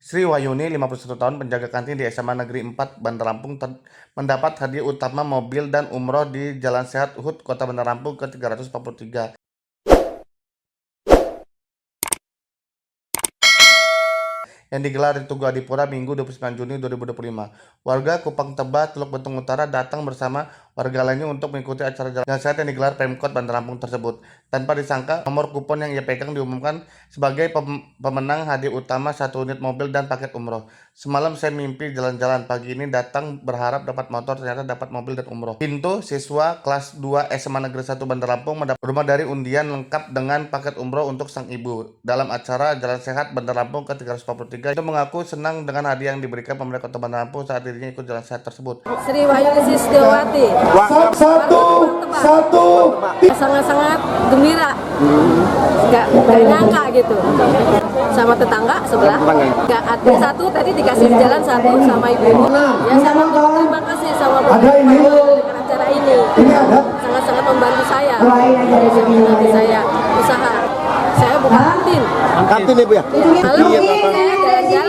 Sri Wahyuni, 51 tahun, penjaga kantin di SMA Negeri 4 Bandar Lampung mendapat hadiah utama mobil dan umroh di Jalan Sehat Uhud, Kota Bandar Lampung ke-343 yang digelar di Tugu Adipura Minggu 29 Juni 2025. Warga Kupang Teba, Teluk Betung Utara datang bersama warga lainnya untuk mengikuti acara Jalan Sehat yang digelar Pemkot Bandar Lampung tersebut. Tanpa disangka, nomor kupon yang ia pegang diumumkan sebagai pemenang hadiah utama 1 unit mobil dan paket umroh. Semalam saya mimpi jalan-jalan, pagi ini datang berharap dapat motor, ternyata dapat mobil dan umroh. Pintu siswa kelas 2 SMA Negeri 1 Bandar Lampung mendapat rumah dari undian lengkap dengan paket umroh untuk sang ibu. Dalam acara Jalan Sehat Bandar Lampung ke-343 itu mengaku senang dengan hadiah yang diberikan pemerintah Kota Bandar Lampung saat dirinya ikut Jalan Sehat tersebut. Sri Wahyuni Sisdewati. Sangat-sangat gembira. Nggak nyangka gitu. Sama tetangga sebelah. Nggak ada satu tadi dikasih jalan satu sama ibu. Ya sangat terima kasih sama dengan acara ini. Sangat-sangat membantu saya. Nanti saya usaha. Saya buka kantin. Kantin ibu ya? Kalau saya jalan-jalan.